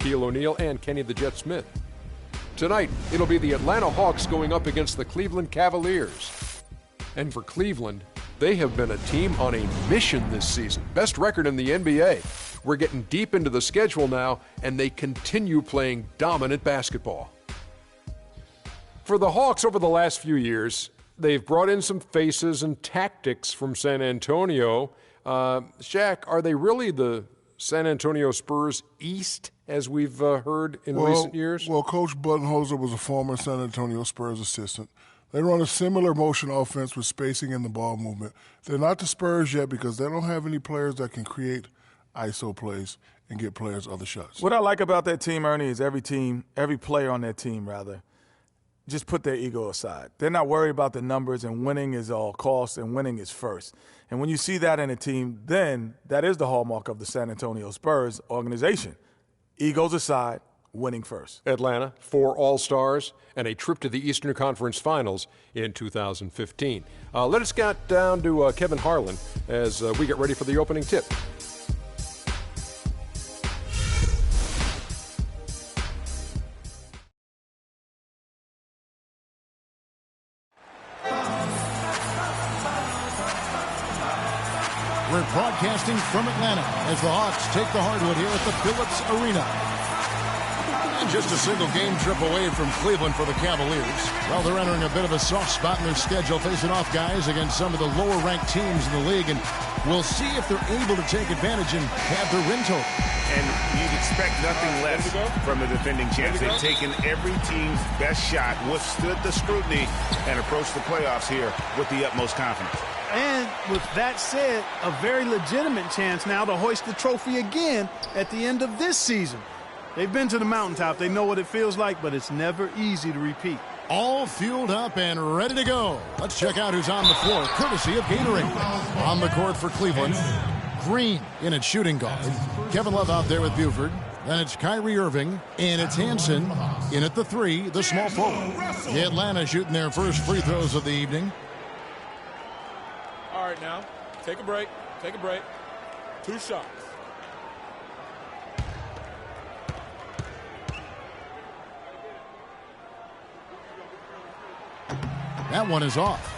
Shaquille O'Neal, and Kenny the Jet Smith. Tonight, it'll be the Atlanta Hawks going up against the Cleveland Cavaliers. And for Cleveland, they have been a team on a mission this season. Best record in the NBA. We're getting deep into the schedule now, and they continue playing dominant basketball. For the Hawks over the last few years, they've brought in some faces and tactics from San Antonio. Shaq, are they really the San Antonio Spurs East, as we've heard in recent years? Well, Coach Budenholzer was a former San Antonio Spurs assistant. They run a similar motion offense with spacing in the ball movement. They're not the Spurs yet because they don't have any players that can create ISO plays and get players other shots. What I like about that team, Ernie, is every player on that team, just put their ego aside. They're not worried about the numbers, and winning is all cost, and winning is first. And when you see that in a team, then that is the hallmark of the San Antonio Spurs organization. Egos aside, winning first. Atlanta, 4 All-Stars, and a trip to the Eastern Conference Finals in 2015. Let us get down to Kevin Harlan as we get ready for the opening tip. We're broadcasting from Atlanta as the Hawks take the hardwood here at the Phillips Arena. And just a single game trip away from Cleveland for the Cavaliers. Well, they're entering a bit of a soft spot in their schedule, facing off guys against some of the lower-ranked teams in the league. And we'll see if they're able to take advantage and have their win total. And you'd expect nothing less from the defending champs. They've taken every team's best shot, withstood the scrutiny, and approached the playoffs here with the utmost confidence. And with that said, a very legitimate chance now to hoist the trophy again at the end of this season. They've been to the mountaintop. They know what it feels like, but it's never easy to repeat. All fueled up and ready to go. Let's check out who's on the floor, courtesy of Gatorade. On the court for Cleveland, Green in at shooting guard. Kevin Love out there with Buford. Then it's Kyrie Irving, and it's Hansen in at the 3, the small forward. The Atlanta shooting their first free throws of the evening. All right, now, take a break. 2 shots. That one is off.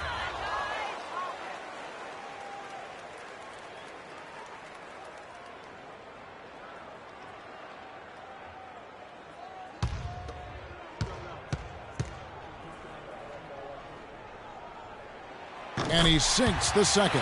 And he sinks the second.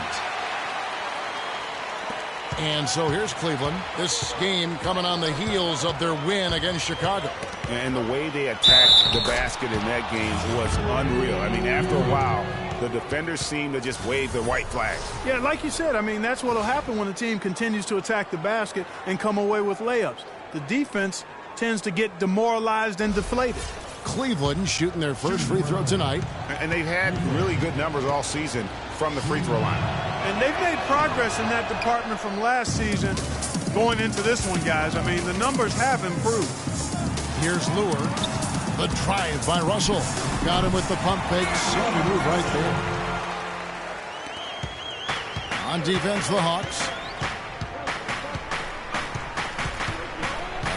And so here's Cleveland. This game coming on the heels of their win against Chicago. And the way they attacked the basket in that game was unreal. I mean, after a while, the defenders seemed to just wave the white flag. Yeah, like you said, I mean, that's what will happen when the team continues to attack the basket and come away with layups. The defense tends to get demoralized and deflated. Cleveland shooting their first free throw tonight. And they've had really good numbers all season from the free throw line. And they've made progress in that department from last season going into this one, guys. I mean, the numbers have improved. Here's Lure. The drive by Russell. Got him with the pump fake. Savvy move right there. On defense, the Hawks.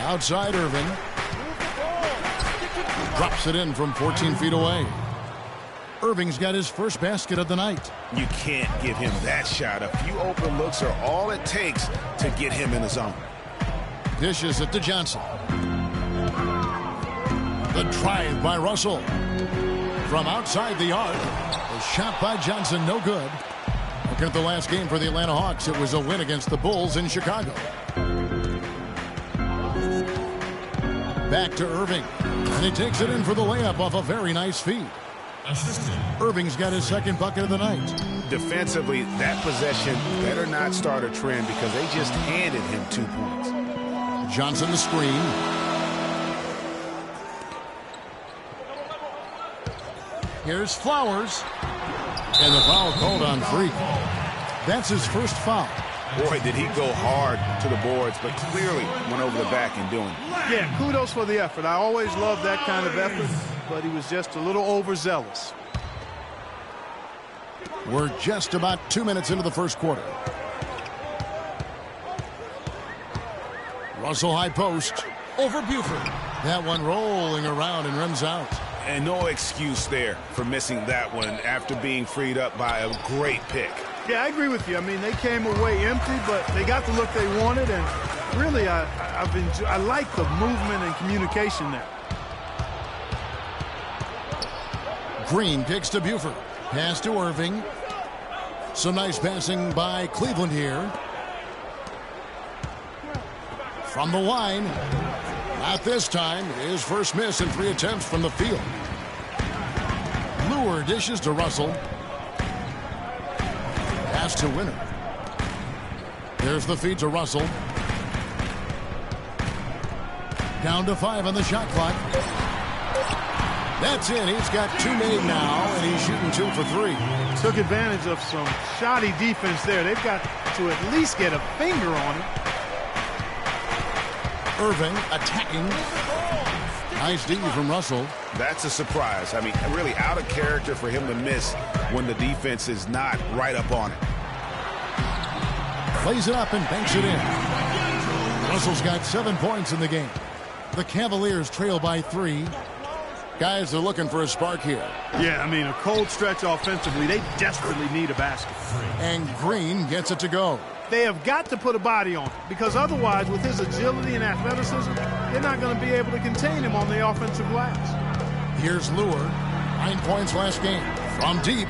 Outside Irving. Drops it in from 14 feet away. Irving's got his first basket of the night. You can't give him that shot. A few open looks are all it takes to get him in the zone. Dishes it to Johnson. The drive by Russell. From outside the arc. The shot by Johnson, no good. Looking at the last game for the Atlanta Hawks, it was a win against the Bulls in Chicago. Back to Irving. And he takes it in for the layup off a very nice feed. Irving's got his second bucket of the night. Defensively, that possession better not start a trend because they just handed him 2 points. Johnson the screen. Here's Flowers. And the foul called on Freak. That's his first foul. Boy, did he go hard to the boards, but clearly went over the back in doing it. Yeah, kudos for the effort. I always love that kind of effort, but he was just a little overzealous. We're just about 2 minutes into the first quarter. Russell high post. over Buford. That one rolling around and runs out. And no excuse there for missing that one after being freed up by a great pick. Yeah, I agree with you. I mean, they came away empty, but they got the look they wanted, and really, I like the movement and communication there. Green kicks to Buford. Pass to Irving. Some nice passing by Cleveland here. From the line. Not this time. His first miss in 3 attempts from the field. Lure dishes to Russell. Pass to Winner. There's the feed to Russell. Down to 5 on the shot clock. That's in. He's got 2 made now, and he's shooting 2 for 3. Took advantage of some shoddy defense there. They've got to at least get a finger on it. Irving attacking. Nice D from Russell. That's a surprise. I mean, really out of character for him to miss when the defense is not right up on it. Plays it up and banks it in. Russell's got 7 points in the game. The Cavaliers trail by 3. Guys are looking for a spark here. Yeah, I mean, a cold stretch offensively. They desperately need a basket. And Green gets it to go. They have got to put a body on it, because otherwise, with his agility and athleticism, they're not going to be able to contain him on the offensive glass. Here's Lure. 9 points last game. From deep.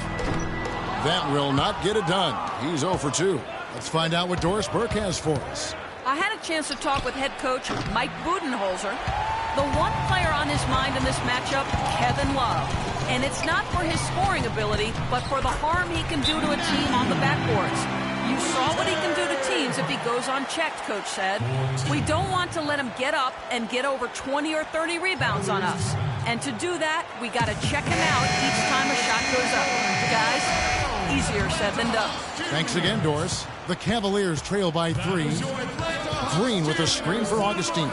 That will not get it done. He's 0 for 2. Let's find out what Doris Burke has for us. I had a chance to talk with head coach Mike Budenholzer. The one player on his mind in this matchup, Kevin Love. And it's not for his scoring ability, but for the harm he can do to a team on the backboards. You saw what he can do to teams if he goes unchecked, Coach said. We don't want to let him get up and get over 20 or 30 rebounds on us. And to do that, we got to check him out each time a shot goes up. Guys, easier said than done. Thanks again, Doris. The Cavaliers trail by 3. Green with a screen for Augustine.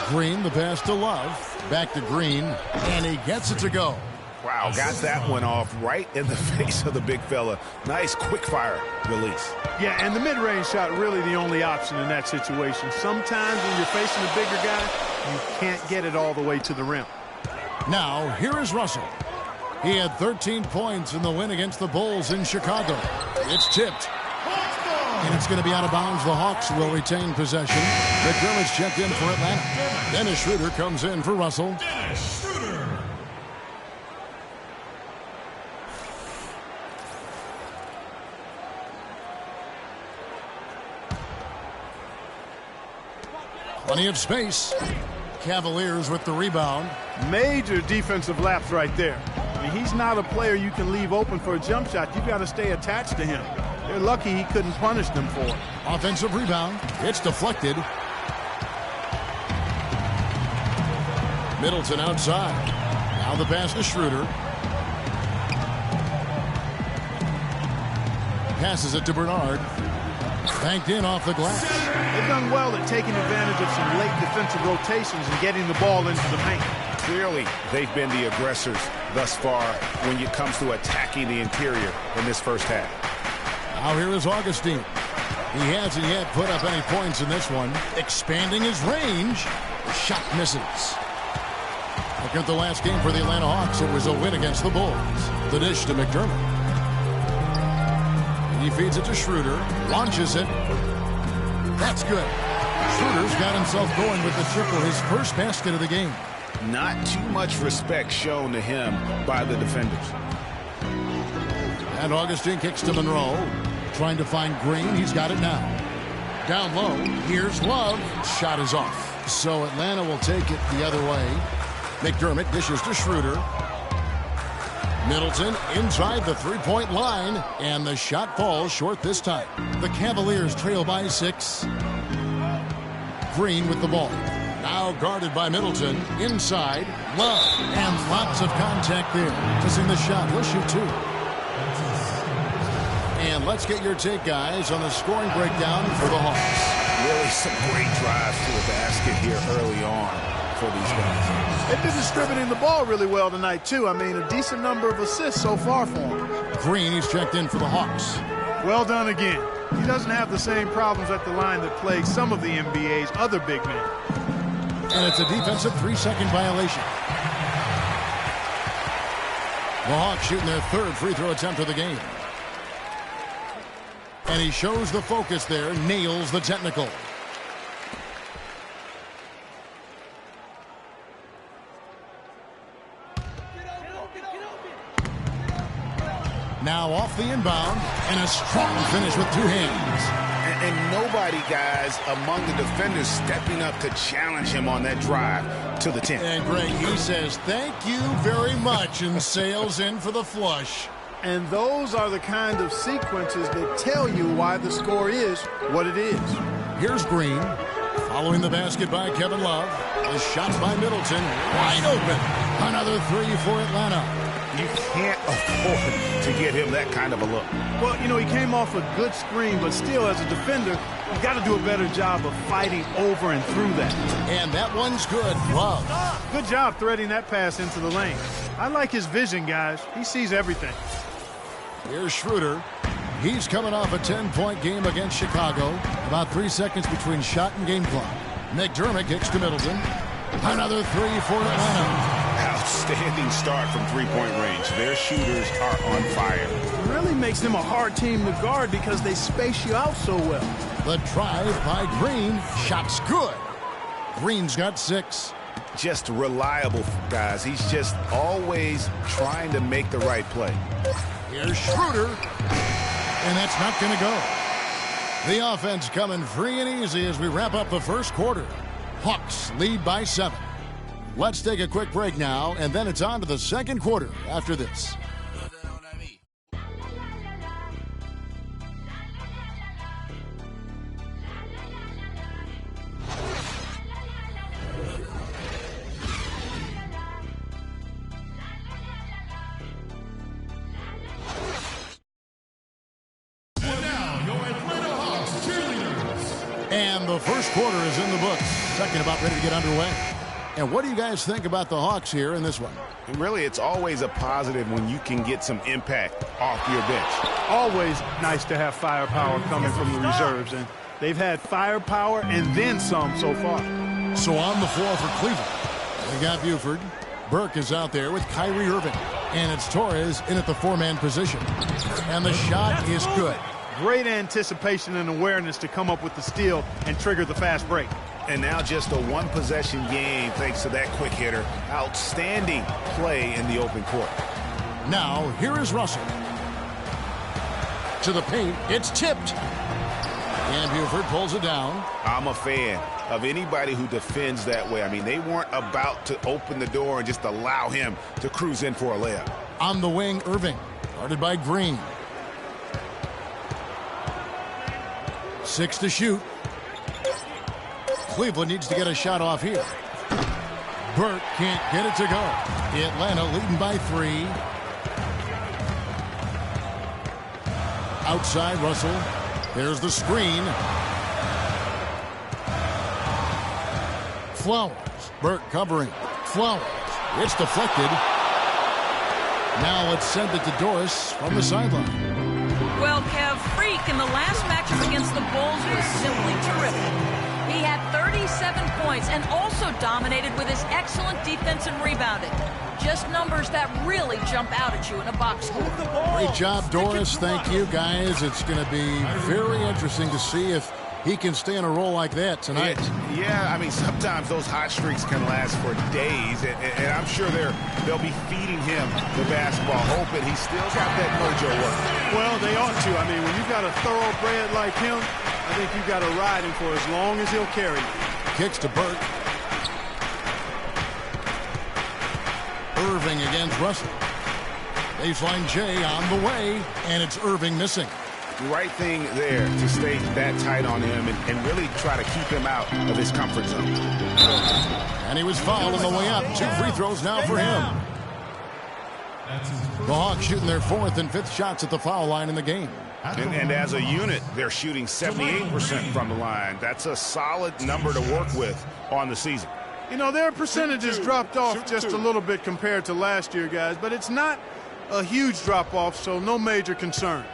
Green, the pass to Love. Back to Green, and he gets it to go. Wow, got that one off right in the face of the big fella. Nice quick fire release. Yeah, and the mid-range shot really the only option in that situation. Sometimes when you're facing a bigger guy, you can't get it all the way to the rim. Now, here is Russell. He had 13 points in the win against the Bulls in Chicago. It's tipped. And it's going to be out of bounds. The Hawks will retain possession. McDermott's checked in for Atlanta. Dennis Schroeder comes in for Russell. Plenty of space. Cavaliers with the rebound. Major defensive lapse right there. I mean, he's not a player you can leave open for a jump shot. You've got to stay attached to him. They're lucky he couldn't punish them for it. Offensive rebound. It's deflected. Middleton outside. Now the pass to Schroeder. Passes it to Bernard. Banked in off the glass. They've done well at taking advantage of some late defensive rotations and getting the ball into the paint. Clearly, they've been the aggressors thus far when it comes to attacking the interior in this first half. Now here is Augustine. He hasn't yet put up any points in this one. Expanding his range. The shot misses. Look at the last game for the Atlanta Hawks. It was a win against the Bulls. The dish to McDermott. He feeds it to Schroeder. Launches it. That's good. Schroeder's got himself going with the triple, his first basket of the game. Not too much respect shown to him by the defenders. And Augustine kicks to Monroe. Trying to find Green. He's got it now. Down low. Here's Love. Shot is off. So Atlanta will take it the other way. McDermott dishes to Schroeder. Middleton inside the three-point line, and the shot falls short this time. The Cavaliers trail by 6. Green with the ball. Now guarded by Middleton. Inside, Love. And lots of contact there. Missing the shot. He'll shoot 2. And let's get your take, guys, on the scoring breakdown for the Hawks. Really some great drives to the basket here early on for these guys. They've been distributing the ball really well tonight, too. I mean, a decent number of assists so far for him. Green, he's checked in for the Hawks. Well done again. He doesn't have the same problems at the line that plague some of the NBA's other big men. And it's a defensive 3-second violation. The Hawks shooting their third free throw attempt of the game. And he shows the focus there, nails the technical. Now off the inbound, and a strong finish with 2 hands. And nobody, guys, among the defenders stepping up to challenge him on that drive to the 10. And Greg, he says, thank you very much, and sails in for the flush. And those are the kind of sequences that tell you why the score is what it is. Here's Green, following the basket by Kevin Love. A shot by Middleton, wide open. Another 3 for Atlanta. You can't afford to get him that kind of a look. Well, you know, he came off a good screen, but still, as a defender, you got to do a better job of fighting over and through that. And that one's good. Love. Good job threading that pass into the lane. I like his vision, guys. He sees everything. Here's Schroeder. He's coming off a 10-point game against Chicago. About 3 seconds between shot and game clock. McDermott kicks to Middleton. Another 3 for Atlanta. Outstanding start from three-point range. Their shooters are on fire. It really makes them a hard team to guard because they space you out so well. The drive by Green. Shot's good. Green's got 6. Just reliable, guys. He's just always trying to make the right play. Here's Schroeder. And that's not going to go. The offense coming free and easy as we wrap up the first quarter. Hawks lead by 7. Let's take a quick break now, and then it's on to the second quarter after this. And now, your Atlanta Hawks cheerleaders. And the first quarter is in the books. Second about ready to get underway. And what do you guys think about the Hawks here in this one? And really, it's always a positive when you can get some impact off your bench. Always nice to have firepower coming from the reserves, and they've had firepower and then some so far. So on the floor for Cleveland, we got Buford. Burke is out there with Kyrie Irving. And it's Torres in at the 4-man position. And the shot is good. Great anticipation and awareness to come up with the steal and trigger the fast break. And now just a one-possession game thanks to that quick hitter. Outstanding play in the open court. Now, here is Russell. To the paint, it's tipped. And Buford pulls it down. I'm a fan of anybody who defends that way. I mean, they weren't about to open the door and just allow him to cruise in for a layup. On the wing, Irving, guarded by Green. 6 to shoot. Cleveland needs to get a shot off here. Burke can't get it to go. Atlanta leading by 3. Outside Russell. There's the screen. Flowers. Burke covering. Flowers. It's deflected. Now let's send it to Doris from the sideline. Well, Kev, Freak in the last matchup against the Bulls was simply terrific. He had 37 points and also dominated with his excellent defense and rebounding. Just numbers that really jump out at you in a box score. Great job, Doris. Thank you, guys. It's going to be very interesting to see if he can stay in a role like that tonight. Yeah, I mean, sometimes those hot streaks can last for days, and I'm sure they'll be feeding him the basketball, hoping he's still got that mojo working. Well, they ought to. I mean, when you've got a thoroughbred like him, I think you've got to ride him for as long as he'll carry. Kicks to Burke. Irving against Russell. Baseline J on the way, and it's Irving missing. Right thing there to stay that tight on him and really try to keep him out of his comfort zone. And he was fouled on the way up. 2 free throws now for him. The Hawks shooting their 4th and 5th shots at the foul line in the game. And as a unit, they're shooting 78% from the line. That's a solid number to work with on the season. You know, their percentages dropped off just a little bit compared to last year, guys, but it's not a huge drop-off, so no major concern.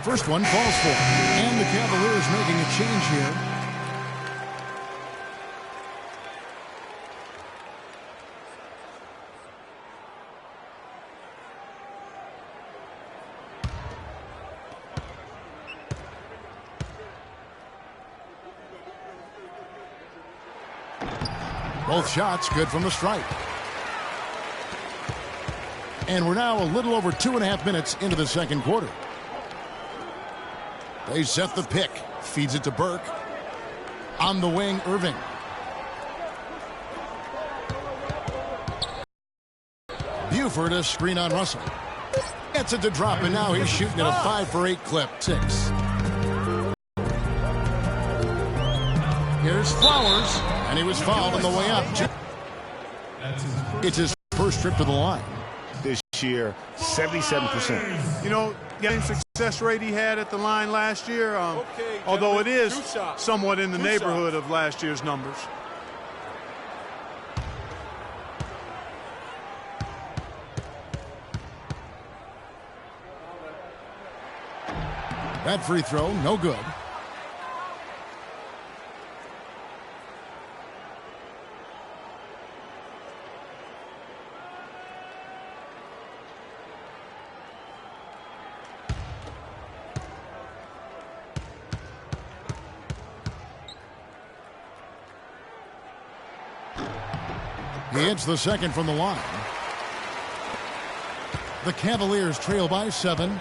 First one falls for him. And the Cavaliers making a change here. Both shots good from the stripe. And we're now a little over 2.5 minutes into the second quarter. They set the pick. Feeds it to Burke. On the wing, Irving. Buford a screen on Russell. Gets it to drop, and now he's shooting at a 5 for 8 clip. 6. Here's Flowers, and he was fouled on the way up. It's his first trip to the line. This year, 77%. You know, getting success rate he had at the line last year, although it is somewhat in the neighborhood of last year's numbers. That free throw, no good. He hits the second from the line. The Cavaliers trail by 7.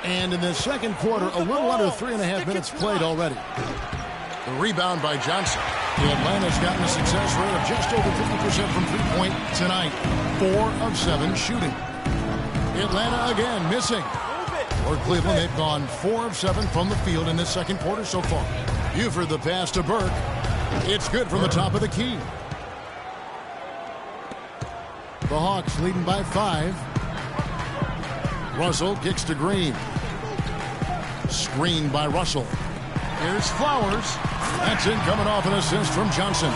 And in the second quarter, a little under 3.5 minutes played already. The rebound by Johnson. Atlanta's gotten a success rate of just over 50% from three-point tonight. 4 of 7 shooting. Atlanta again missing. For Cleveland, they've gone 4 of 7 from the field in this second quarter so far. Buford the pass to Burke. It's good from the top of the key. The Hawks leading by 5. Russell kicks to Green. Screen by Russell. Here's Flowers. That's in, coming off an assist from Johnson.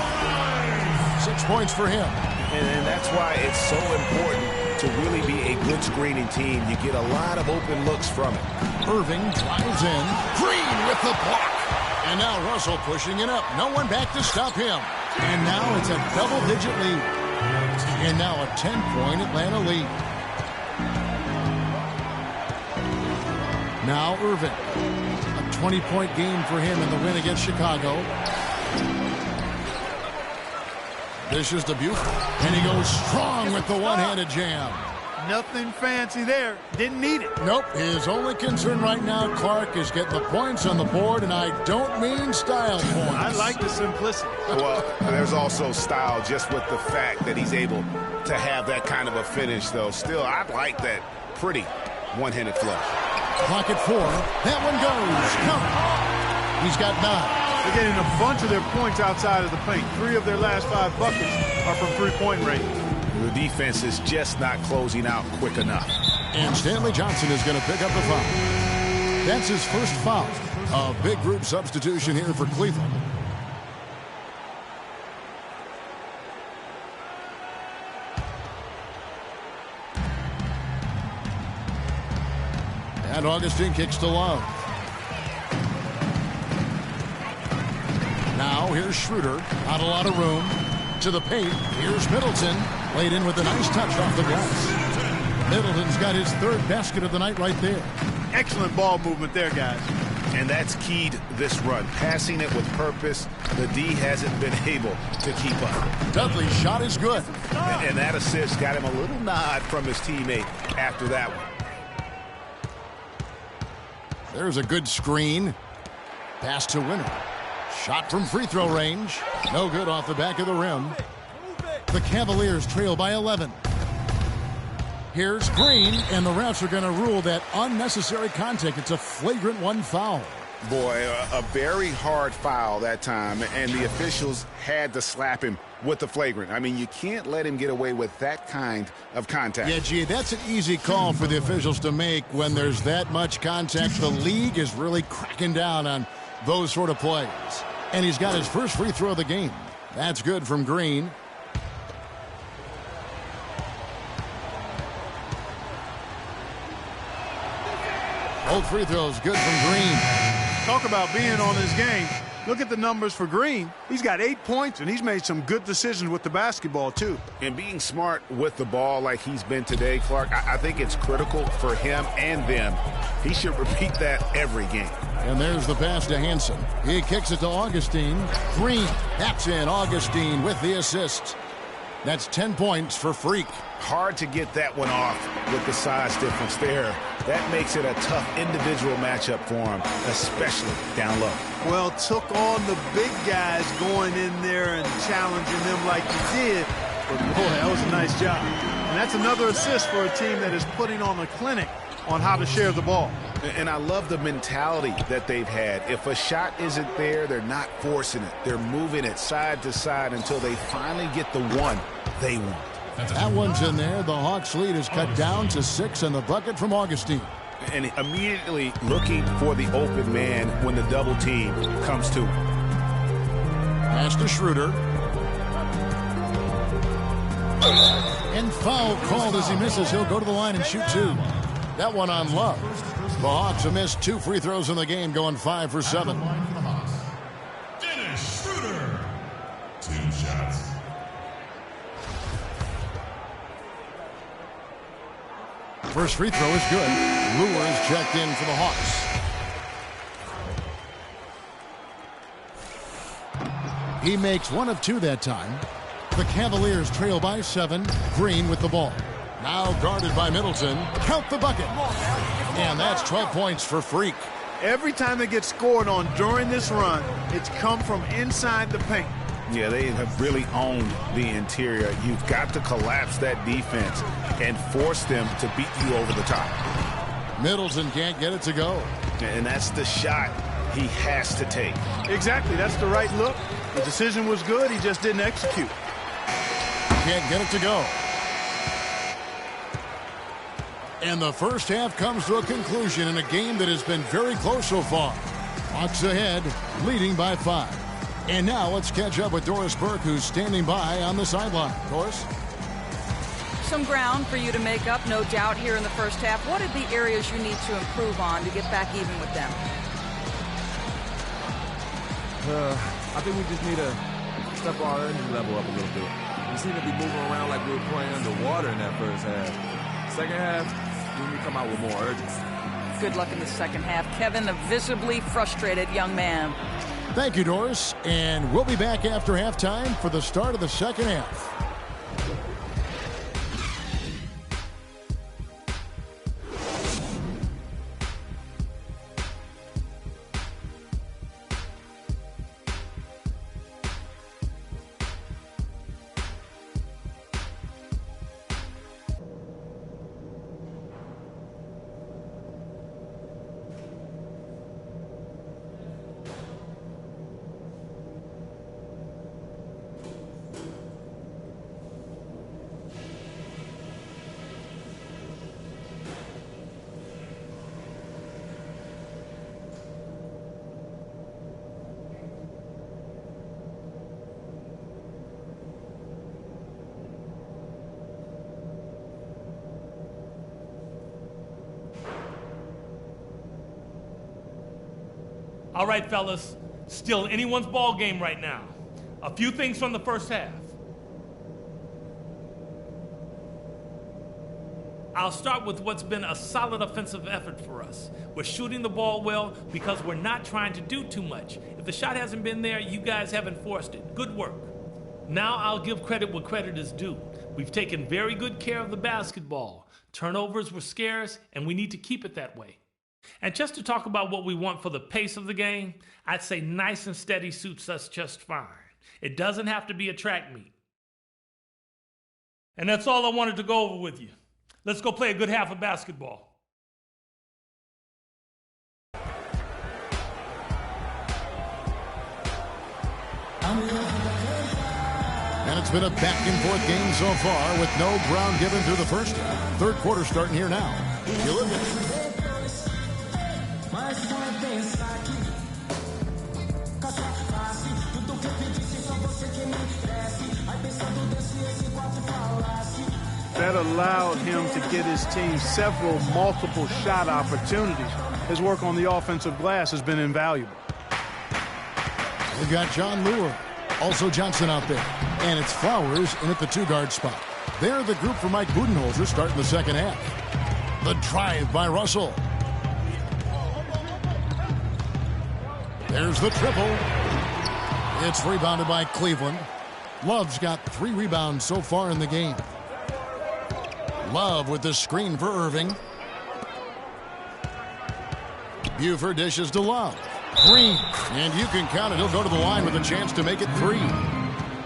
6 points for him. And that's why it's so important to really be a good screening team. You get a lot of open looks from it. Irving drives in. Green with the block. And now Russell pushing it up. No one back to stop him. And now it's a double-digit lead. And now a 10-point Atlanta lead. Now Irving. A 20-point game for him in the win against Chicago. This is the Buford. And he goes strong with the one-handed jam. Nothing fancy there. Didn't need it. Nope. His only concern right now, Clark, is getting the points on the board, and I don't mean style points. I like the simplicity. Well, there's also style just with the fact that he's able to have that kind of a finish, though. Still, I like that pretty one-handed flush. Clock at 4. That one goes. Count. He's got 9. They're getting a bunch of their points outside of the paint. 3 of their last 5 buckets are from three-point range. The defense is just not closing out quick enough. And Stanley Johnson is going to pick up the foul. That's his first foul. A big group substitution here for Cleveland. And Augustine kicks to Love. Now here's Schroeder. Not a lot of room. To the paint. Here's Middleton. Laid in with a nice touch off the glass. Middleton's got his 3rd basket of the night right there. Excellent ball movement there, guys. And that's keyed this run. Passing it with purpose. The D hasn't been able to keep up. Dudley's shot is good. And that assist got him a little nod from his teammate after that one. There's a good screen. Pass to Winner. Shot from free throw range. No good off the back of the rim. The Cavaliers trail by 11. Here's Green, and the refs are going to rule that unnecessary contact. It's a flagrant 1 foul. Boy, a very hard foul that time, and the officials had to slap him with the flagrant. I mean, you can't let him get away with that kind of contact. Yeah, gee, that's an easy call for the officials to make when there's that much contact. The league is really cracking down on those sort of plays. And he's got his first free throw of the game. That's good from Green. Both free throws good from Green. Talk about being on his game. Look at the numbers for Green. He's got 8 points, and he's made some good decisions with the basketball, too. And being smart with the ball like he's been today, Clark, I think it's critical for him and them. He should repeat that every game. And there's the pass to Hansen. He kicks it to Augustine. Green taps in. Augustine with the assist. That's 10 points for Freak. Hard to get that one off with the size difference there. That makes it a tough individual matchup for him, especially down low. Well, took on the big guys going in there and challenging them like he did. But, boy, that was a nice job. And that's another assist for a team that is putting on a clinic on how to share the ball. And I love the mentality that they've had. If a shot isn't there, they're not forcing it. They're moving it side to side until they finally get the one they want. That one's in there. The Hawks lead is cut down to 6 and the bucket from Augustine. And immediately looking for the open man when the double team comes to him. Pass to Schroeder. And foul called as he misses. He'll go to the line and shoot 2. That one on Love. The Hawks have missed 2 free throws in the game, going 5 for 7. Dennis Schroeder. 2 shots. First free throw is good. Lure is checked in for the Hawks. He makes 1 of 2 that time. The Cavaliers trail by 7. Green with the ball. Now guarded by Middleton. Count the bucket. And that's 12 points for Freak. Every time they get scored on during this run, it's come from inside the paint. Yeah, they have really owned the interior. You've got to collapse that defense and force them to beat you over the top. Middleton can't get it to go. And that's the shot he has to take. Exactly. That's the right look. The decision was good. He just didn't execute. Can't get it to go. And the first half comes to a conclusion in a game that has been very close so far. Hawks ahead, leading by 5. And now let's catch up with Doris Burke, who's standing by on the sideline. Doris? Some ground for you to make up, no doubt, here in the first half. What are the areas you need to improve on to get back even with them? I think we just need to step our energy level up a little bit. We seem to be moving around like we were playing underwater in that first half. Second half, we need to come out with more urgency. Good luck in the second half. Kevin, a visibly frustrated young man. Thank you, Doris. And we'll be back after halftime for the start of the second half. All right, fellas, still anyone's ball game right now. A few things from the first half. I'll start with what's been a solid offensive effort for us. We're shooting the ball well because we're not trying to do too much. If the shot hasn't been there, you guys haven't forced it. Good work. Now I'll give credit where credit is due. We've taken very good care of the basketball. Turnovers were scarce, and we need to keep it that way. And just to talk about what we want for the pace of the game, I'd say nice and steady suits us just fine. It doesn't have to be a track meet. And that's all I wanted to go over with you. Let's go play a good half of basketball. And it's been a back-and-forth game so far with no ground given through the first half. Third quarter starting here now. You look at That allowed him to get his team several multiple shot opportunities. His work on the offensive glass has been invaluable. We've got John Lure, also Johnson out there. And it's Flowers in at the 2-guard spot. They're the group for Mike Budenholzer starting the second half. The drive by Russell. There's the triple. It's rebounded by Cleveland. Love's got 3 rebounds so far in the game. Love with the screen for Irving. Buford dishes to Love. Green, and you can count it. He'll go to the line with a chance to make it 3.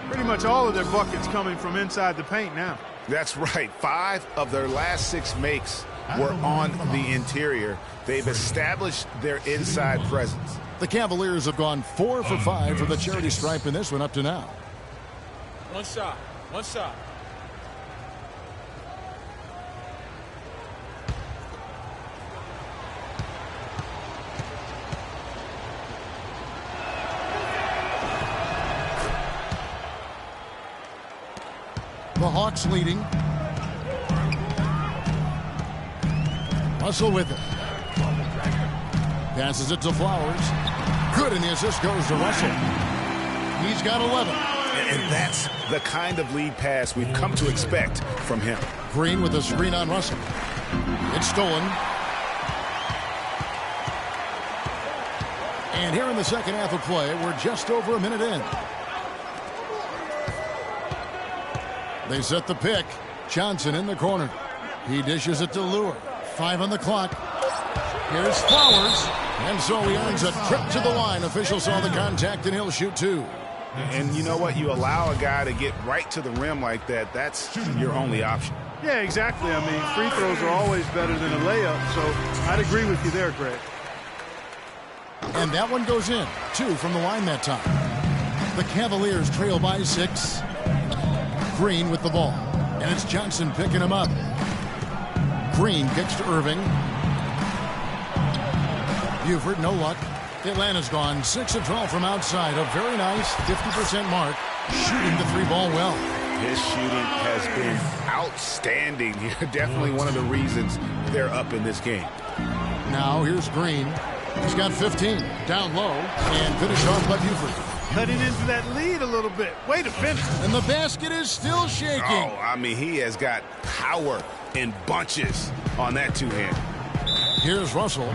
Pretty much all of their buckets coming from inside the paint now. That's right. 5 of their last 6 makes were on the interior. They've established their inside presence. The Cavaliers have gone 4 for 5 for the charity stripe in this one up to now. One shot. One shot. The Hawks leading. Russell with it. Passes it to Flowers. Good, and the assist goes to Russell. He's got 11. And that's the kind of lead pass we've come to expect from him. Green with a screen on Russell. It's stolen. And here in the second half of play, we're just over a minute in. They set the pick. Johnson in the corner. He dishes it to Lure. 5 on the clock. Here's Flowers. And so he earns a trip to the line. Official saw the contact, and he'll shoot 2. And you know what? You allow a guy to get right to the rim like that. That's your only option. Yeah, exactly. I mean, free throws are always better than a layup, so I'd agree with you there, Greg. And that one goes in. 2 from the line that time. The Cavaliers trail by 6. Green with the ball. And it's Johnson picking him up. Green kicks to Irving. Buford, no luck. Atlanta's gone 6 of 12 from outside. A very nice 50% mark. Shooting the 3-ball well. His shooting has been outstanding. Definitely one of the reasons they're up in this game. Now here's Green. He's got 15. Down low. And finished off by Buford. Cutting into that lead a little bit. Way to finish. And the basket is still shaking. Oh, I mean, he has got power in bunches on that 2-hand. Here's Russell.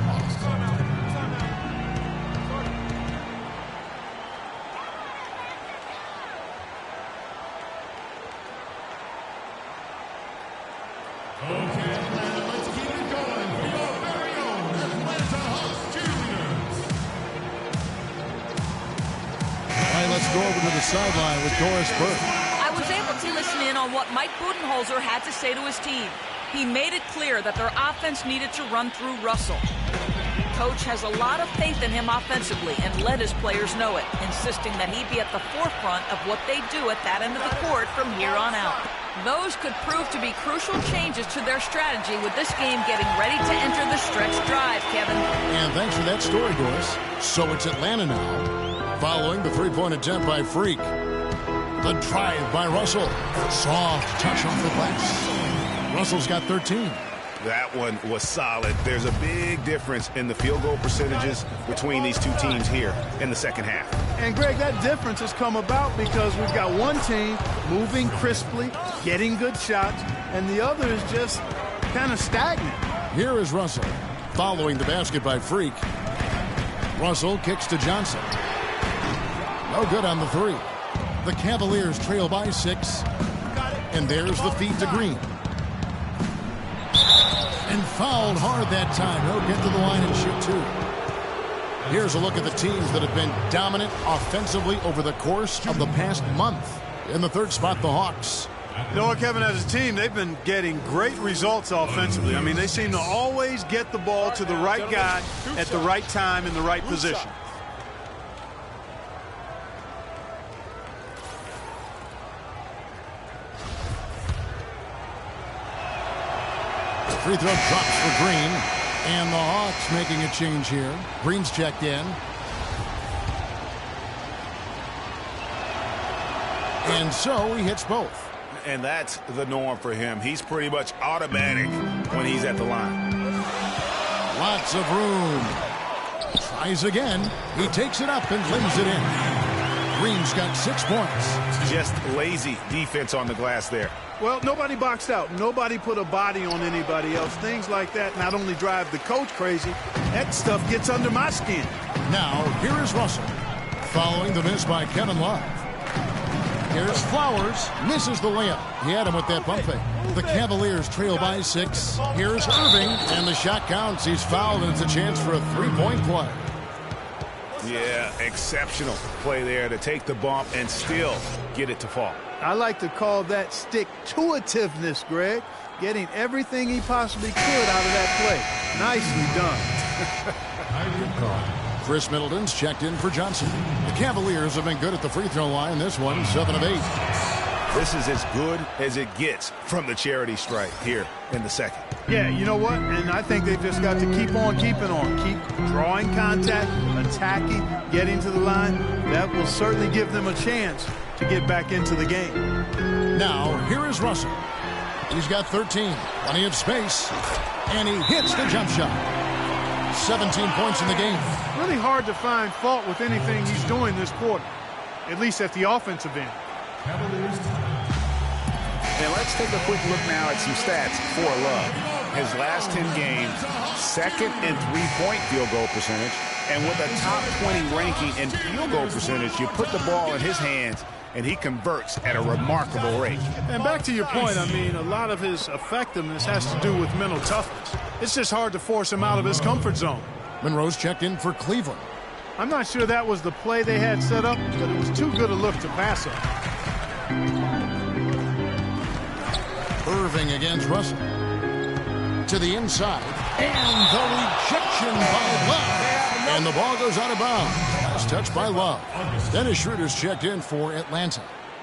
Sideline with Doris Burke. I was able to listen in on what Mike Budenholzer had to say to his team. He made it clear that their offense needed to run through Russell. Coach has a lot of faith in him offensively and let his players know it, insisting that he be at the forefront of what they do at that end of the court from here on out. Those could prove to be crucial changes to their strategy with this game getting ready to enter the stretch drive, Kevin. And thanks for that story, Doris. So it's Atlanta now. Following the 3-point attempt by Freak. The drive by Russell. Soft touch off the glass. Russell's got 13. That one was solid. There's a big difference in the field goal percentages between these two teams here in the second half. And, Greg, that difference has come about because we've got one team moving crisply, getting good shots, and the other is just kind of stagnant. Here is Russell. Following the basket by Freak. Russell kicks to Johnson. No good on the 3. The Cavaliers trail by 6. And there's the feed to Green. And fouled hard that time. He'll get to the line and shoot 2. Here's a look at the teams that have been dominant offensively over the course of the past month. In the third spot, the Hawks. You know what, Kevin, as a team, they've been getting great results offensively. I mean, they seem to always get the ball to the right guy at the right time in the right position. Free throw drops for Green. And the Hawks making a change here. Green's checked in. And so he hits both. And that's the norm for him. He's pretty much automatic when he's at the line. Lots of room. Tries again. He takes it up and lays it in. Green's got 6 points. Just lazy defense on the glass there. Well, nobody boxed out. Nobody put a body on anybody else. Things like that not only drive the coach crazy, that stuff gets under my skin. Now, here is Russell. Following the miss by Kevin Love. Here's Flowers. Misses the layup. He had him with that pump fake. The Cavaliers trail by 6. Here's Irving. And the shot counts. He's fouled, and it's a chance for a 3-point play. Yeah, exceptional play there to take the bump and still get it to fall. I like to call that stick-to-itiveness, Greg. Getting everything he possibly could out of that play. Nicely done. Chris Middleton's checked in for Johnson. The Cavaliers have been good at the free throw line. This one, 7 of 8. This is as good as it gets from the charity stripe here in the second. Yeah, you know what? And I think they've just got to keep on keeping on. Keep drawing contact, attacking, getting to the line. That will certainly give them a chance to get back into the game. Now, here is Russell. He's got 13. Plenty of space. And he hits the jump shot. 17 points in the game. Really hard to find fault with anything he's doing this quarter, at least at the offensive end. And let's take a quick look now at some stats for Love. His last 10 games, second in three-point field goal percentage, and with a top 20 ranking in field goal percentage, you put the ball in his hands, and he converts at a remarkable rate. And back to your point, I mean, a lot of his effectiveness has to do with mental toughness. It's just hard to force him out of his comfort zone. Monroe's checked in for Cleveland. I'm not sure that was the play they had set up, but it was too good a look to pass up. Irving against Russell. To the inside. And the rejection by Love. And the ball goes out of bounds. Last touch by Love. Dennis Schroeder's checked in for Atlanta.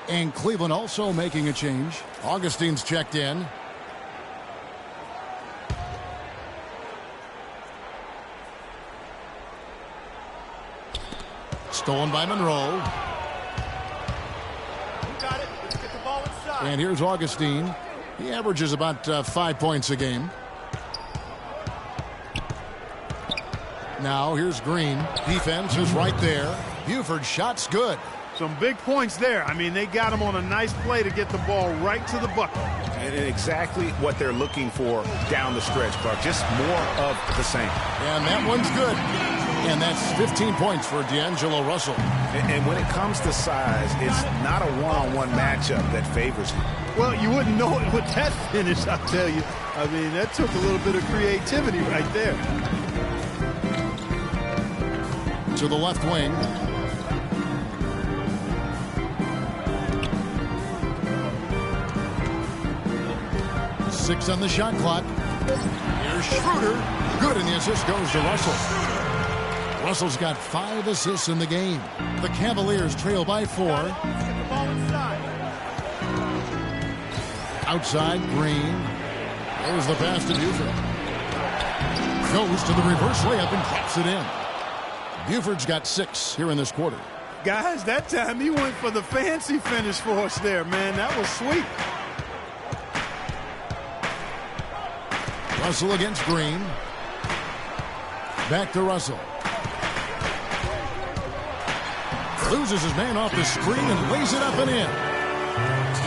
And Cleveland also making a change. Augustine's checked in. Stolen by Monroe. Got it. Let's get the ball inside. And here's Augustine. He averages about 5 points a game. Now here's Green. Defense is right there. Buford shot's good. Some big points there. I mean, they got him on a nice play to get the ball right to the bucket. And exactly what they're looking for down the stretch, Clark. Just more of the same. And that one's good. And that's 15 points for D'Angelo Russell. And when it comes to size, it's not a one-on-one matchup that favors him. Well, you wouldn't know it with that finish, I'll tell you. I mean, that took a little bit of creativity right there. To the left wing. Six on the shot clock. Here's Schroeder. Good, and the assist goes to Russell. Russell's got 5 assists in the game. The Cavaliers trail by 4. Outside, Green. There's the pass to Buford. Goes to the reverse layup and drops it in. Buford's got 6 here in this quarter. Guys, that time he went for the fancy finish for us there, man. That was sweet. Russell against Green. Back to Russell. Loses his man off the screen and lays it up and in.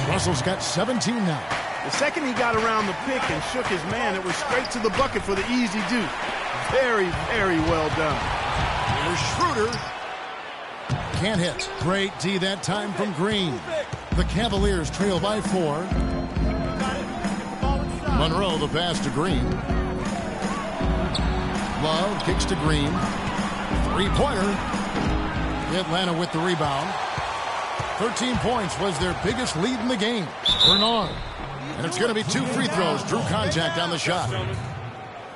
Russell's got 17 now. The second he got around the pick and shook his man, it was straight to the bucket for the easy do. Very, very well done. Here's Schroeder. Can't hit. Great D that time from Green. The Cavaliers trail by 4. Monroe the pass to Green. Love kicks to Green. Three-pointer. Atlanta with the rebound. 13 points was their biggest lead in the game. Bernard. And it's going to be 2 free throws. Drew contact on the shot.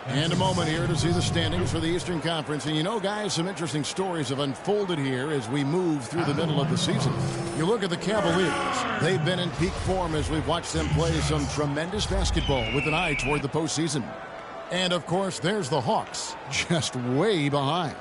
And a moment here to see the standings for the Eastern Conference. And you know, guys, some interesting stories have unfolded here as we move through the middle of the season. You look at the Cavaliers. They've been in peak form as we've watched them play some tremendous basketball with an eye toward the postseason. And, of course, there's the Hawks, just way behind.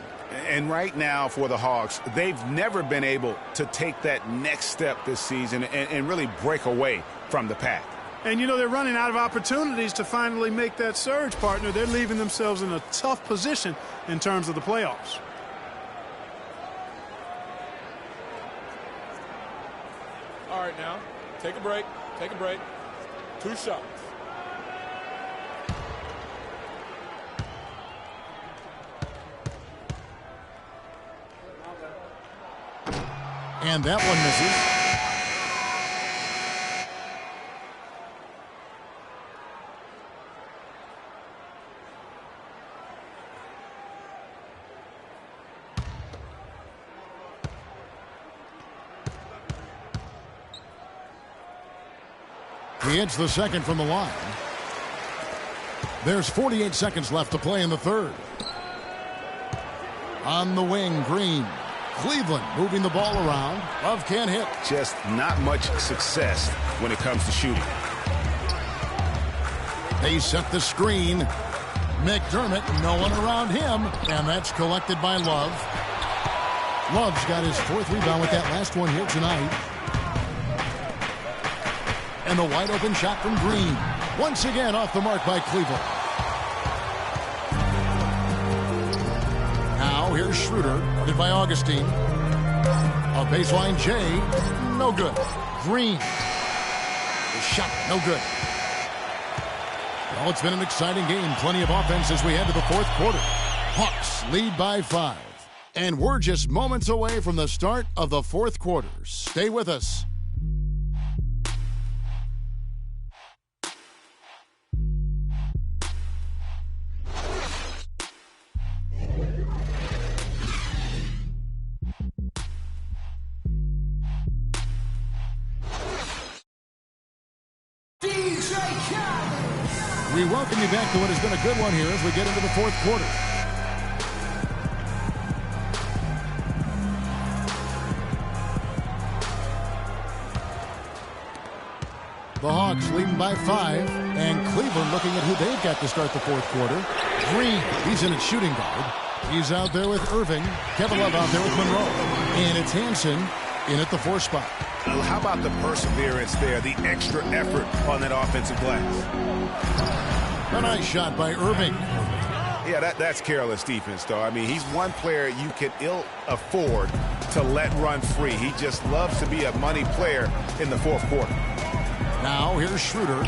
And right now for the Hawks, they've never been able to take that next step this season and really break away from the pack. And, you know, they're running out of opportunities to finally make that surge, partner. They're leaving themselves in a tough position in terms of the playoffs. All right, now, take a break. Take a break. 2 shots. And that one misses. He hits the second from the line. There's 48 seconds left to play in the third. On the wing, Green. Cleveland moving the ball around. Love can't hit. Just not much success when it comes to shooting. They set the screen. McDermott, no one around him. And that's collected by Love. Love's got his 4th rebound with that last one here tonight. And the wide open shot from Green. Once again off the mark by Cleveland. Now here's Schroeder, guarded by Augustine. A baseline J, no good. Green. The shot, no good. Well, it's been an exciting game. Plenty of offense as we head to the 4th quarter. Hawks lead by 5. And we're just moments away from the start of the 4th quarter. Stay with us. We welcome you back to what has been a good one here as we get into the 4th quarter. The Hawks leading by 5, and Cleveland looking at who they've got to start the 4th quarter. Green, he's in at shooting guard. He's out there with Irving. Kevin Love out there with Monroe. And it's Hansen in at the 4 spot. How about the perseverance there, the extra effort on that offensive glass? A nice shot by Irving. Yeah, that's careless defense, though. I mean, he's one player you can ill afford to let run free. He just loves to be a money player in the 4th quarter. Now here's Schroeder.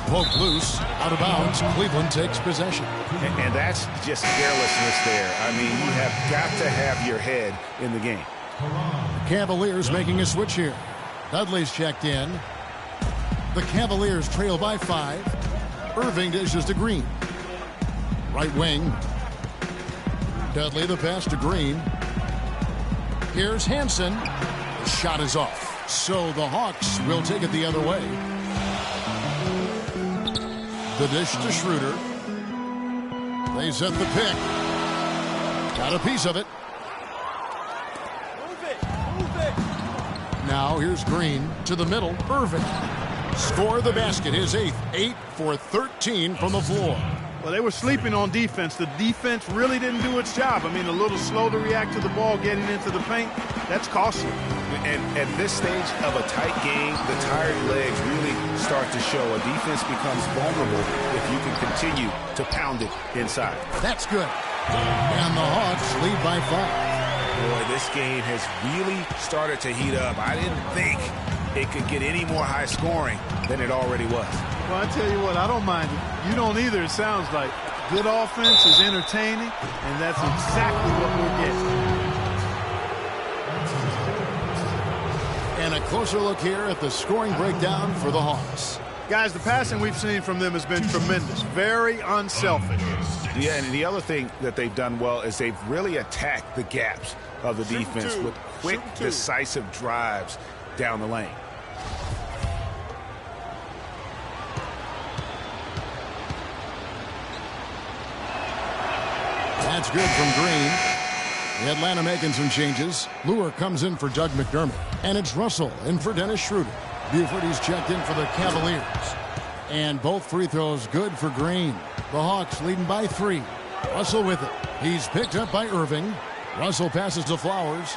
Poked loose, out of bounds. Cleveland takes possession. And that's just carelessness there. I mean, you have got to have your head in the game. Cavaliers making a switch here. Dudley's checked in. The Cavaliers trail by 5. Irving dishes to Green. Right wing. Dudley the pass to Green. Here's Hansen. The shot is off. So the Hawks will take it the other way. The dish to Schroeder. They set the pick. Got a piece of it. Now here's Green to the middle. Irving. Score the basket. His 8th. 8 for 13 from the floor. Well, they were sleeping on defense. The defense really didn't do its job. I mean, a little slow to react to the ball getting into the paint. That's costly. And at this stage of a tight game, the tired legs really start to show. A defense becomes vulnerable if you can continue to pound it inside. That's good. And the Hawks lead by 5. Boy, this game has really started to heat up. I didn't think it could get any more high scoring than it already was. Well, I tell you what, I don't mind it. You don't either, it sounds like. Good offense is entertaining, and that's exactly what we're getting. And a closer look here at the scoring breakdown for the Hawks. Guys, the passing we've seen from them has been tremendous. Very unselfish. Yeah, and the other thing that they've done well is they've really attacked the gaps of the defense with quick, decisive drives down the lane. That's good from Green. The Atlanta making some changes. Lure comes in for Doug McDermott. And it's Russell in for Dennis Schroeder. Buford, he's checked in for the Cavaliers. And both free throws good for Green. The Hawks leading by 3. Russell with it. He's picked up by Irving. Russell passes to Flowers.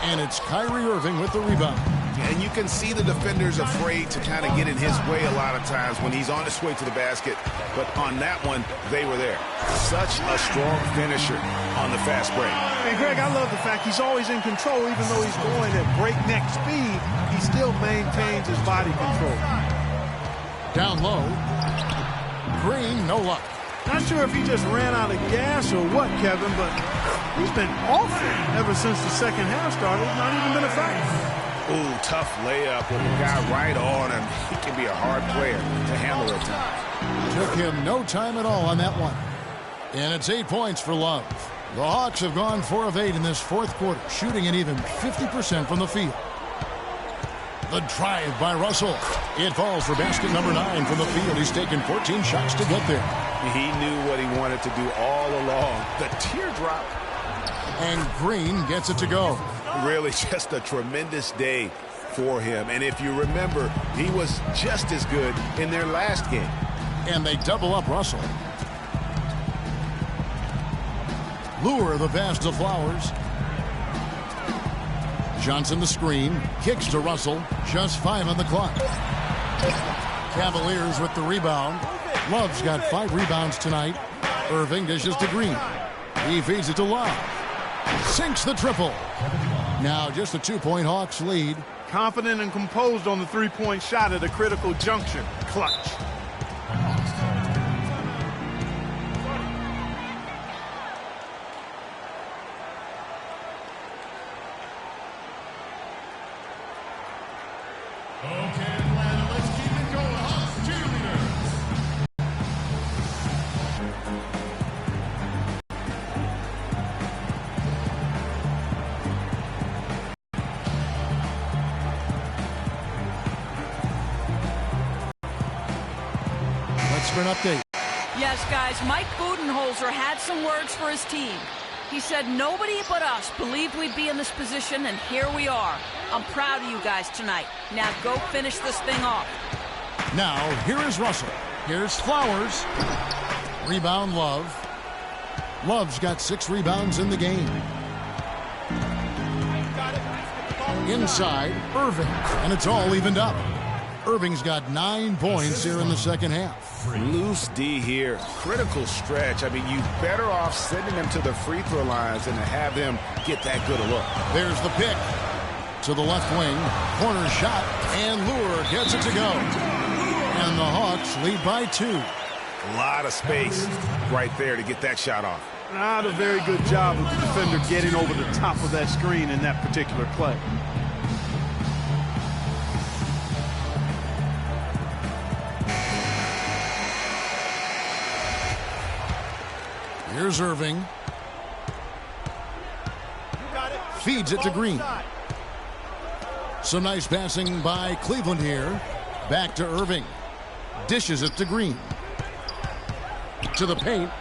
And it's Kyrie Irving with the rebound. And you can see the defenders afraid to kind of get in his way a lot of times when he's on his way to the basket. But on that one, they were there. Such a strong finisher on the fast break. And Greg, I love the fact he's always in control. Even though he's going at breakneck speed, he still maintains his body control. Down low. Green, no luck. Not sure if he just ran out of gas or what, Kevin, but he's been awful ever since the second half started. Not even been a factor. Ooh, tough layup with the guy right on him. He can be a hard player to handle at times. Took him no time at all on that one. And it's 8 points for Love. The Hawks have gone 4 of 8 in this fourth quarter, shooting an even 50% from the field. The drive by Russell. It falls for basket number 9 from the field. He's taken 14 shots to get there. He knew what he wanted to do all along. The teardrop. And Green gets it to go. Really just a tremendous day for him. And if you remember, he was just as good in their last game. And they double up Russell. Lure the pass to Flowers. Johnson the screen. Kicks to Russell. Just 5 on the clock. Cavaliers with the rebound. Love's got 5 rebounds tonight. Irving dishes to Green. He feeds it to Love. Sinks the triple. Now just a 2-point Hawks lead. Confident and composed on the three-point shot at a critical juncture. Clutch. Okay, Atlanta, let's keep it going. Hawks cheerleaders. Let's for an update. Yes, guys, Mike Budenholzer had some words for his team. He said nobody but us believed we'd be in this position, and here we are. I'm proud of you guys tonight. Now go finish this thing off. Now, here is Russell. Here's Flowers. Rebound, Love. Love's got 6 rebounds in the game. Inside, Irving. And it's all evened up. Irving's got 9 points here in the second half. Loose D here. Critical stretch. I mean, you better off sending him to the free throw lines than to have him get that good a look. There's the pick. To the left wing. Corner shot. And Lure gets it to go. And the Hawks lead by 2. A lot of space right there to get that shot off. Not a very good job of the defender getting over the top of that screen in that particular play. Here's Irving. Feeds it to Green. Some nice passing by Cleveland here. Back to Irving. Dishes it to Green. To the paint.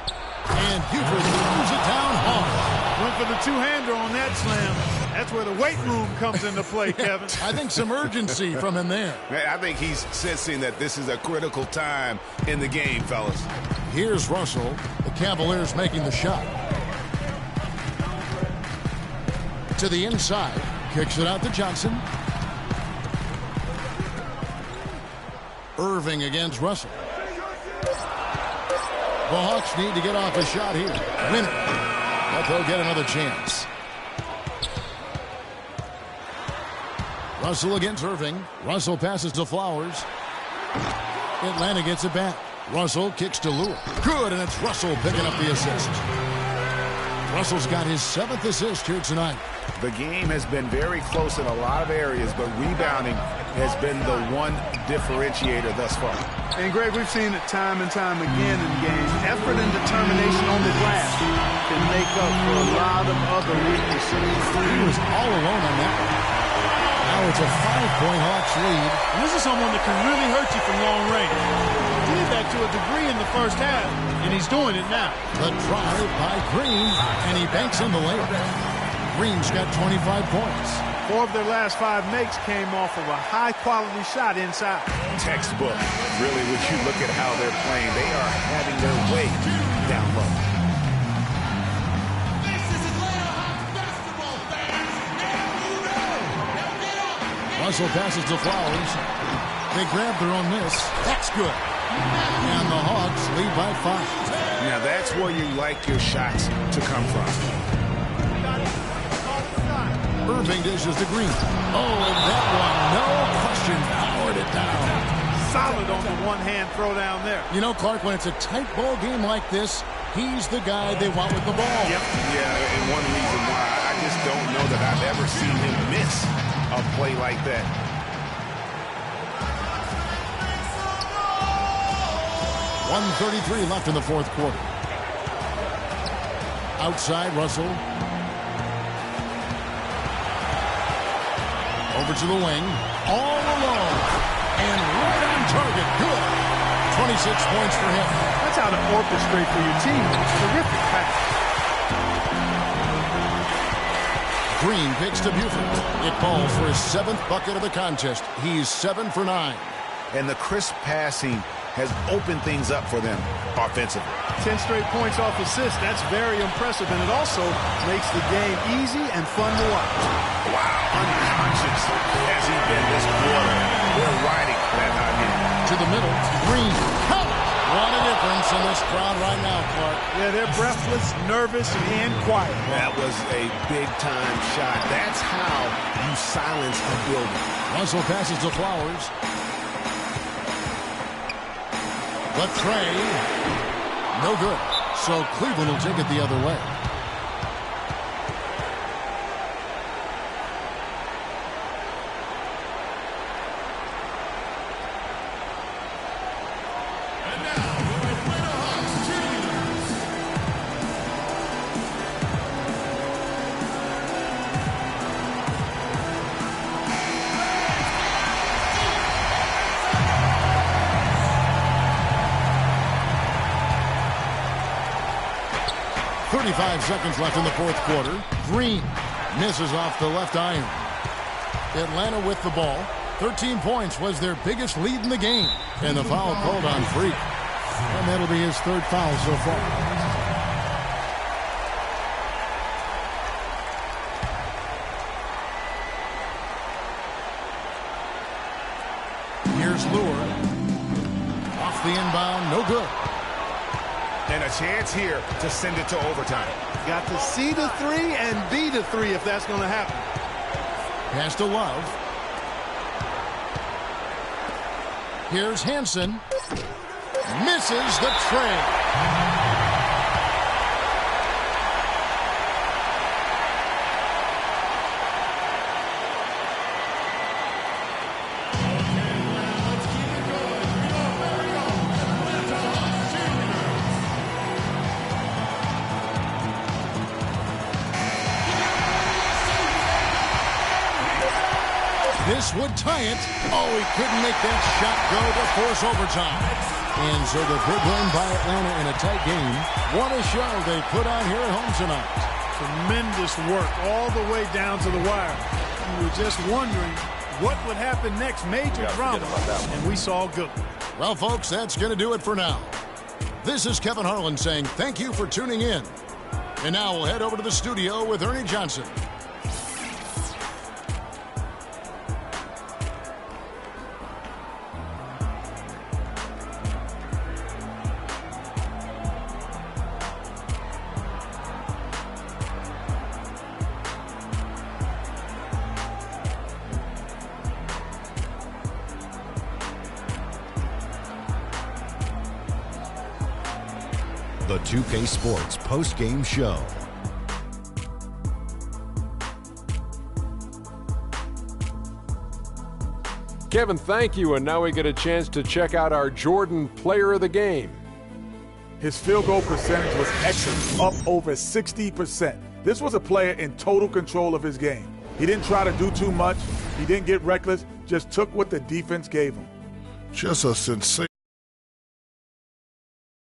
And Buford throws it down hard. Went for the two-hander on that slam. That's where the weight room comes into play, Kevin. I think some urgency from him there. I think he's sensing that this is a critical time in the game, fellas. Here's Russell. The Cavaliers making the shot. To the inside. Kicks it out to Johnson. Irving against Russell. The Hawks need to get off a shot here. Win it. But they'll get another chance. Russell against Irving. Russell passes to Flowers. Atlanta gets it back. Russell kicks to Lure. Good, and it's Russell picking up the assist. Russell's got his 7th assist here tonight. The game has been very close in a lot of areas, but rebounding has been the one differentiator thus far. And, Greg, we've seen it time and time again in games. Effort and determination on the glass can make up for a lot of other weaknesses. He was all alone on that one. Now it's a 5-point Hawks lead. And this is someone that can really hurt you from long range. He did that to a degree in the first half, and he's doing it now. The drive by Green, and he banks in the layup. Green's got 25 points. 4 of their last 5 makes came off of a high-quality shot inside. Textbook. Really, when you look at how they're playing, they are having their way down low. Russell passes to Flowers. They grab their own miss. That's good. And the Hawks lead by 5. Now that's where you like your shots to come from. Irving dishes to Green. Oh, and that one, no question, powered it down. Solid on the one-hand throw down there. You know, Clark, when it's a tight ball game like this, he's the guy they want with the ball. Yep. Yeah, and one reason why I just don't know that I've ever seen him miss a play like that. .133 left in the fourth quarter. Outside, Russell. Over to the wing. All alone. And right on target. Good. 26 points for him. That's how to orchestrate for your team. Terrific pass. Green picks to Buford. It falls for his 7th bucket of the contest. He's 7 for 9. And the crisp passing has opened things up for them offensively. 10 straight points off assists. That's very impressive, and it also makes the game easy and fun to watch. Wow, unconscious has he been this quarter. They're riding that hot hand. To the middle, Green. Count! What a difference in this crowd right now, Clark. Yeah, they're breathless, nervous, and quiet. That was a big-time shot. That's how you silence a building. Russell passes to Flowers. The tray, no good. So Cleveland will take it the other way. And now, your Atlanta Hawks cheerleaders. .35 seconds left in the fourth quarter. Green misses off the left iron. Atlanta with the ball. 13 points was their biggest lead in the game. And the foul called on Freak. And that'll be his 3rd foul so far. Here's Lure. Off the inbound, no good. And a chance here to send it to overtime. Got to see the 3 and be the 3 if that's going to happen. Pass to Love. Here's Hansen. Misses the tray. This would tie it. Oh, he couldn't make that shot go to force overtime. And so the big win by Atlanta in a tight game. What a show they put on here at home tonight. Tremendous work all the way down to the wire. You were just wondering what would happen next. Major drama, and we saw good. Well, folks, that's going to do it for now. This is Kevin Harlan saying thank you for tuning in. And now we'll head over to the studio with Ernie Johnson. The 2K Sports post-game show. Kevin, thank you. And now we get a chance to check out our Jordan player of the game. His field goal percentage was excellent, up over 60%. This was a player in total control of his game. He didn't try to do too much. He didn't get reckless, just took what the defense gave him. Just a sensational